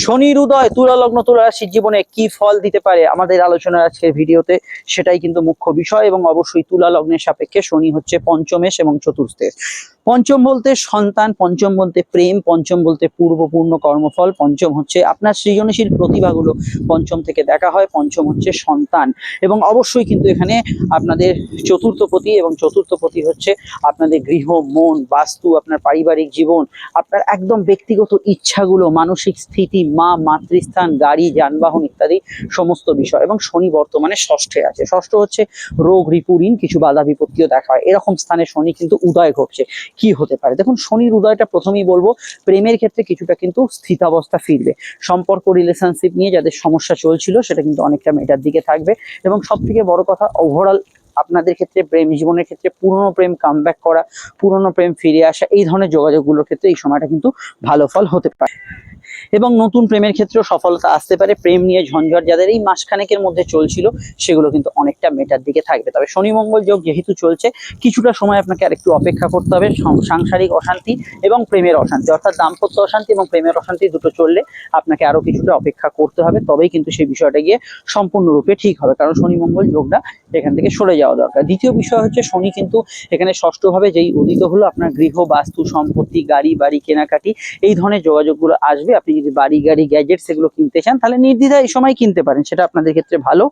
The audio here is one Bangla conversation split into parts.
শনির উদয় তুলা লগ্ন তুলা রাশির জীবনে কি ফল দিতে পারে আমাদের আলোচনার আজকের ভিডিওতে সেটাই কিন্তু মুখ্য বিষয়। এবং অবশ্যই তুলা লগ্নের সাপেক্ষে শনি হচ্ছে পঞ্চমেশ এবং চতুর্থেশ। পঞ্চম বলতে সন্তান, পঞ্চম বলতে প্রেম, পঞ্চম বলতে পূর্বপূর্ণ কর্মফল, পঞ্চম হচ্ছে আপনার সৃজনশীল প্রতিভাগুলো পঞ্চম থেকে দেখা হয়, পঞ্চম হচ্ছে সন্তান। এবং অবশ্যই কিন্তু এখানে আপনাদের চতুর্থপতি, এবং চতুর্থপতি হচ্ছে আপনাদের গৃহ, মন, বাস্তু, আপনার পারিবারিক জীবন, আপনার একদম ব্যক্তিগত ইচ্ছাগুলো, মানসিক স্থিতি, মাতৃস্থান, গাড়ি, যানবাহন ইত্যাদি সমস্ত বিষয়। এবং শনি বর্তমানে ষষ্ঠে আছে। ষষ্ঠ হচ্ছে রোগ, ঋণ, কিছু বাধা বিপত্তিও দেখা হয়। এরকম স্থানে শনি কিন্তু উদয় ঘটছে। কি হতে পারে দেখুন, শনির উদয়টা প্রথমেই বলবো প্রেমের ক্ষেত্রে কিছুটা কিন্তু স্থিতাবস্থা ফিরবে। সম্পর্ক, রিলেশনশিপ নিয়ে যাদের সমস্যা চলছিল সেটা কিন্তু অনেকটা মেটার দিকে থাকবে। এবং সব থেকে বড় কথা, ওভারঅল আপনাদের ক্ষেত্রে প্রেম জীবনের ক্ষেত্রে পুরনো প্রেম কামব্যাক করা, পুরনো প্রেম ফিরে আসা, এই ধরনের যোগাযোগগুলোর ক্ষেত্রে এই সময়টা কিন্তু ভালো ফল হতে পারে। এবং নতুন প্রেমের ক্ষেত্রেও সফলতা আসতে পারে। প্রেম নিয়ে ঝঞ্ঝট যাদের এই মাসখানেকের মধ্যে চলছিল সেগুলো কিন্তু অনেকটা মেটার দিকে থাকবে। তবে শনি মঙ্গল যোগ যেহেতু চলছে, কিছুটা সময় আপনাকে আরেকটু অপেক্ষা করতে হবে। সাংসারিক অশান্তি এবং প্রেমের অশান্তি, অর্থাৎ দাম্পত্য অশান্তি এবং প্রেমের অশান্তি দুটো চললে আপনাকে আরো কিছুটা অপেক্ষা করতে হবে, তবেই কিন্তু সেই বিষয়টা গিয়ে সম্পূর্ণরূপে ঠিক হবে। কারণ শনি মঙ্গল যোগটা এখান থেকে সরে যাওয়া দরকার। দ্বিতীয় বিষয় হচ্ছে শনি কিন্তু এখানে ষষ্ঠভাবে যেই উদিত হলো, আপনার গৃহ, বাস্তু, সম্পত্তি, গাড়ি বাড়ি কেনাকাটি, এই ধরনের যোগাযোগগুলো আসবে। আপনি যদি বাড়ি গাড়ি গ্যাজেটস এগুলো কিনতে চান তাহলে নির্দ্বিধায় এই সময় কিনতে পারেন, সেটা আপনাদের ক্ষেত্রে ভালো।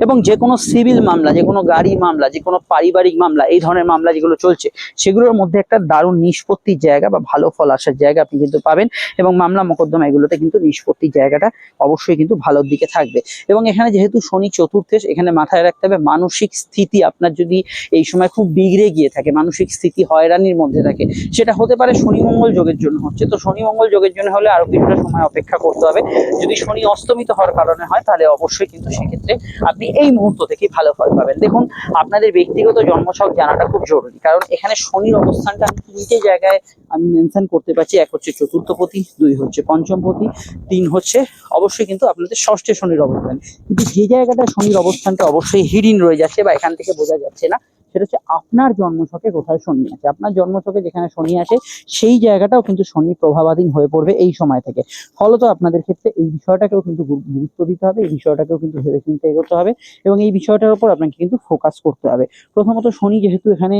এবং যে কোনো সিভিল মামলা, যে কোনো গাড়ি মামলা, যে কোনো পারিবারিক মামলা, এই ধরনের মামলা যেগুলো চলছে সেগুলোর মধ্যে একটা দারুণ নিষ্পত্তির জায়গা বা ভালো ফল আসার জায়গা আপনি কিন্তু পাবেন। এবং মামলা মোকদ্দমা এগুলোতে কিন্তু নিষ্পত্তির জায়গাটা অবশ্যই কিন্তু ভালোর দিকে থাকবে। এবং এখানে যেহেতু শনি চতুর্থেশ, এখানে মাথায় রাখতে হবে মানসিক স্থিতি আপনার যদি এই সময় খুব বিগড়ে গিয়ে থাকে, মানসিক স্থিতি হয়রানির মধ্যে থাকে, সেটা হতে পারে শনি মঙ্গল যোগের জন্য হচ্ছে। তো শনি মঙ্গল যোগের জন্য হলে আরো কিছুটা সময় অপেক্ষা করতে হবে। যদি শনি অস্তমিত হওয়ার কারণে হয় তাহলে অবশ্যই কিন্তু সেক্ষেত্রে আপনি এই মুহূর্ত থেকে ভালো ফল পাবেন। দেখুন, আপনাদের ব্যক্তিগত জন্মছক জানাটা খুব জরুরি, কারণ এখানে শনির অবস্থানটা আমি তিনটে জায়গায় আমি মেনশন করতে পারছি। এক হচ্ছে চতুর্থপতি, দুই হচ্ছে পঞ্চমপতি, তিন হচ্ছে অবশ্যই কিন্তু আপনাদের ষষ্ঠে শনির অবস্থান। কিন্তু যে জায়গাটা শনির অবস্থানটা অবশ্যই হিডিন রয়ে যাচ্ছে বা এখান থেকে বোঝা যাচ্ছে না, সেটা হচ্ছে আপনার জন্মছকে কোথায় শনি আছে। আপনার জন্মছকে যেখানে শনি আছে সেই জায়গাটাও কিন্তু শনির প্রভাবাধীন হয়ে পড়বে এই সময় থেকে। ফলত আপনাদের ক্ষেত্রে এই বিষয়টাকেও কিন্তু গুরুত্ব দিতে হবে, এই বিষয়টাকেও কিন্তু ভেবে চিন্তে এগোতে হবে, এবং এই বিষয়টার উপর আপনাকে কিন্তু ফোকাস করতে হবে। প্রথমত শনি যেহেতু এখানে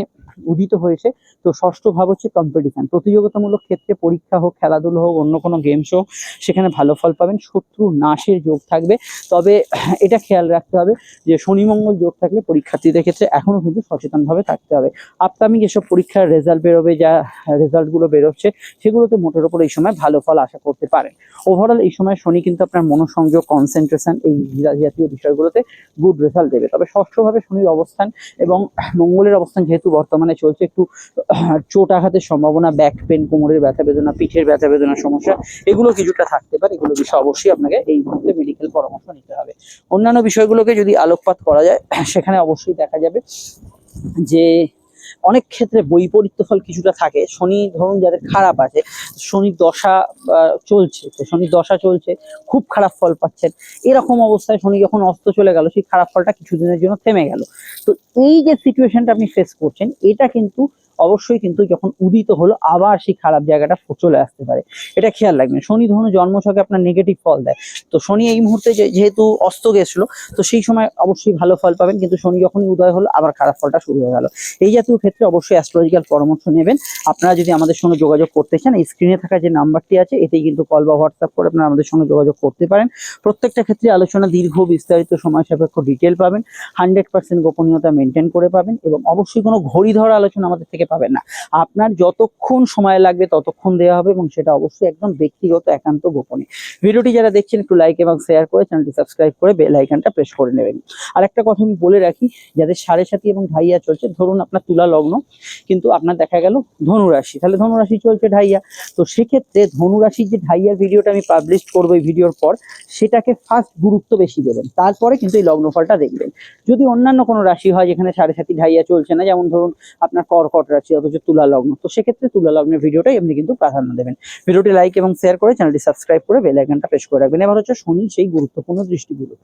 উদিত হয়েছে, তো ষষ্ঠ ভাব হচ্ছে কম্পিটিশন, প্রতিযোগিতামূলক ক্ষেত্রে, পরীক্ষা হোক, খেলাধুলো হোক, অন্য কোনো গেমস হোক, সেখানে ভালো ফল পাবেন। শত্রু নাশের যোগ থাকবে। তবে এটা খেয়াল রাখতে হবে যে শনি মঙ্গল যোগ থাকলে পরীক্ষার্থীদের ক্ষেত্রে এখনো কিন্তু সচেতনভাবে থাকতে হবে। আপকামিং যেসব পরীক্ষার রেজাল্ট বেরোবে, যা রেজাল্টগুলো বেরোচ্ছে সেগুলোতে মোটের ওপর এই সময় ভালো ফল আশা করতে পারেন। ওভারঅল এই সময় শনি কিন্তু আপনার মনোসংযোগ, কনসেন্ট্রেশন, এই জাতীয় বিষয়গুলোতে গুড রেজাল্ট দেবে। তবে ষষ্ঠভাবে শনির অবস্থান এবং মঙ্গলের অবস্থান যেহেতু বর্তমানে চলছে, একটু চোট আঘাতের সম্ভাবনা, ব্যাক পেন, কোমরের ব্যথা বেদনা, পিঠের ব্যথা বেদনার সমস্যা, এগুলো কিছুটা থাকতে পারে। এগুলো বিষয়ে অবশ্যই আপনাকে এই মুহূর্তে মেডিকেল পরামর্শ নিতে হবে। অন্যান্য বিষয়গুলোকে যদি আলোকপাত করা যায়, সেখানে অবশ্যই দেখা যাবে যে অনেক ক্ষেত্রে বৈপরীত্য ফল কিছুটা থাকে। শনি ধরুন যাদের খারাপ আছে, শনির দশা চলছে, তো শনির দশা চলছে, খুব খারাপ ফল পাচ্ছেন, এরকম অবস্থায় শনি যখন অস্ত চলে গেল, সেই খারাপ ফলটা কিছুদিনের জন্য থেমে গেল। তো এই যে সিচুয়েশনটা আপনি ফেস করছেন, এটা কিন্তু অবশ্যই কিন্তু যখন উদিত হলো আবার সেই খারাপ জায়গাটা চলে আসতে পারে, এটা খেয়াল রাখবেন। শনি ধরুন জন্মছকে আপনার নেগেটিভ ফল দেয়, তো শনি এই মুহূর্তে যেহেতু অস্ত গেছিলো, তো সেই সময় অবশ্যই ভালো ফল পাবেন, কিন্তু শনি যখনই উদয় হলো আবার খারাপ ফলটা শুরু হয়ে গেল। এই জাতীয় ক্ষেত্রে অবশ্যই অ্যাস্ট্রোলজিক্যাল পরামর্শ নেবেন। আপনারা যদি আমাদের সঙ্গে যোগাযোগ করতে চান, এই স্ক্রিনে থাকা যে নাম্বারটি আছে এতেই কিন্তু কল বা হোয়াটসঅ্যাপ করে আপনারা আমাদের সঙ্গে যোগাযোগ করতে পারেন। প্রত্যেকটা ক্ষেত্রে আলোচনা দীর্ঘ, বিস্তারিত, সময় সাপেক্ষ, ডিটেল পাবেন। 100% গোপনীয়তা মেনটেন করে পাবেন, এবং অবশ্যই কোনো ঘড়ি ধরা আলোচনা আমাদের থেকে পাবেন না। আপনার যতক্ষণ সময় লাগবে ততক্ষণ দেওয়া হবে, এবং সেটা অবশ্যই একদম ব্যক্তিগত, একান্ত, গোপনে। ভিডিওটি যারা দেখছেন একটু লাইক এবং শেয়ার করে চ্যানেলটি সাবস্ক্রাইব করে বেল আইকনটা প্রেস করে নেবেন। আর একটা কথা আমি বলে রাখি, যাদের সাড়ে সাথী এবং ঢাইয়া চলছে, ধরুন আপনার তুলা লগ্ন কিন্তু আপনার দেখা গেল ধনু রাশি, তাহলে ধনু রাশি চলছে ঢাইয়া, তো সেক্ষেত্রে ধনু রাশির যে ঢাইয়ার ভিডিওটা আমি পাবলিশ করবো এই ভিডিওর পর, সেটাকে ফার্স্ট গুরুত্ব বেশি দেবেন, তারপরে কিন্তু এই লগ্নফলটা দেখবেন। যদি অন্যান্য কোনো রাশি হয় যেখানে সাড়ে সাথী ঢাইয়া চলছে না, যেমন ধরুন আপনার কর্কট রাশি অথচ তুলা লগ্ন, তো সেক্ষেত্রে তুলা লগ্নের ভিডিওটাই আপনি কিন্তু প্রাধান্য দেবেন। ভিডিওটি লাইক এবং শেয়ার করে চ্যানেলটি সাবস্ক্রাইব করে বেল আইকনটা প্রেস করে রাখবেন। এবার হচ্ছে শনির সেই গুরুত্বপূর্ণ দৃষ্টিগুলো।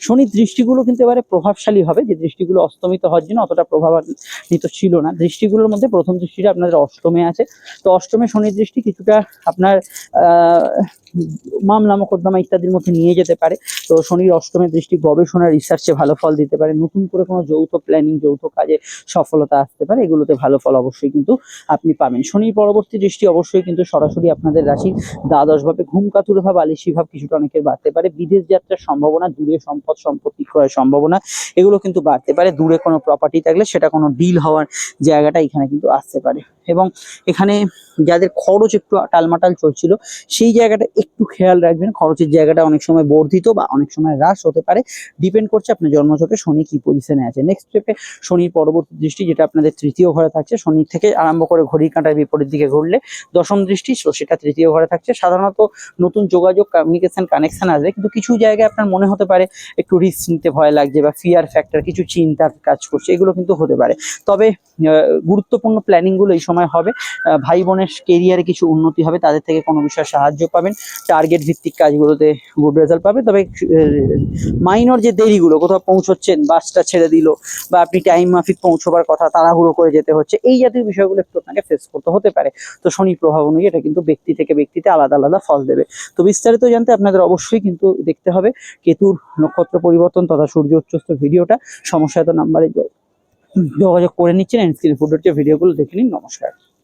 শনির দৃষ্টিগুলো কিন্তু এবারে প্রভাবশালী হবে, যে দৃষ্টিগুলো অস্তমিত হওয়ার জন্য অতটা প্রভাবান্বিত ছিল না। দৃষ্টিগুলোর মধ্যে প্রথম দৃষ্টিটা আপনাদের অষ্টমে আছে, তো অষ্টমে শনির দৃষ্টি কিছুটা আপনার মামলা মোকদ্দমা ইত্যাদির মধ্যে নিয়ে যেতে পারে। তো শনির অষ্টমের দৃষ্টি গবেষণা রিসার্চে ভালো ফল দিতে পারে, নতুন করে কোনো যৌথ প্ল্যানিং যৌথ কাজে সফলতা আসতে পারে, এগুলোতে ভালো ফল অবশ্যই কিন্তু আপনি পাবেন। শনির পরবর্তী দৃষ্টি অবশ্যই কিন্তু সরাসরি আপনাদের রাশির দ্বাদশ ভাবে, ঘুমকাতুর ভাব আলিসি ভাব কিছুটা অনেকের বাড়তে পারে, বিদেশ যাত্রার সম্ভাবনা, দূরে সম্পত্তি ক্রয়ের সম্ভাবনা এগুলো কিন্তু বাড়তে পারে, দূরে কোনো প্রপার্টি থাকলে সেটা কোনো ডিল হওয়ার জায়গাটা এখানে কিন্তু আসতে পারে। এবং এখানে যাদের খরচ একটু টালমাটাল চলছিল সেই জায়গাটা একটু খেয়াল রাখবেন, খরচের জায়গাটা অনেক সময় বর্ধিত বা অনেক সময় হ্রাস হতে পারে, ডিপেন্ড করছে আপনার জন্মছকে শনি কি পজিশনে আছে। নেক্সট স্টেপে শনির পরবর্তী দৃষ্টি যেটা আপনাদের তৃতীয় ঘরে থাকছে, শনি থেকে আরম্ভ করে ঘড়ির কাঁটার বিপরীত দিকে ঘুরলে দশম দৃষ্টি, সেটা তৃতীয় ঘরে থাকছে। সাধারণত নতুন যোগাযোগ কমিউনিকেশন কানেকশন আসবে, কিন্তু কিছু জায়গায় আপনার মনে হতে পারে একটু রিস্ক নিতে ভয় লাগছে বা ফিয়ার ফ্যাক্টর, কিছু চিন্তার কাজ করছে, এগুলো কিন্তু হতে পারে। তবে গুরুত্বপূর্ণ প্ল্যানিংগুলো এই সময় হবে। ভাই বোনের কেরিয়ারে কিছু উন্নতি হবে, তাদের থেকে কোনো বিষয়ে সাহায্য পাবেন, টার্গেট ভিত্তিক কাজগুলোতে গুড রেজাল্ট পাবে। তবে মাইনর যে দেরিগুলো, কোথাও পৌঁছচ্ছেন বাসটা ছেড়ে দিল বা আপনি টাইম মাফিক পৌঁছবার কথা তাড়াহুড়ো করে যেতে হচ্ছে, এই জাতীয় বিষয়গুলো একটু আপনাকে ফেস করতে হতে পারে। তো শনি প্রভাব অনুযায়ী এটা কিন্তু ব্যক্তি থেকে ব্যক্তিতে আলাদা আলাদা ফল দেবে। তো বিস্তারিত জানতে আপনাদের অবশ্যই কিন্তু দেখতে হবে কেতুর নক্ষত্র পরিবর্তন তথা সূর্য উচ্চস্তর ভিডিওটা। সমস্যায়ত নাম্বারে যোগাযোগ করে নিচ্ছেন, স্ক্রিন ফুটের ভিডিওগুলো দেখে নিন। নমস্কার।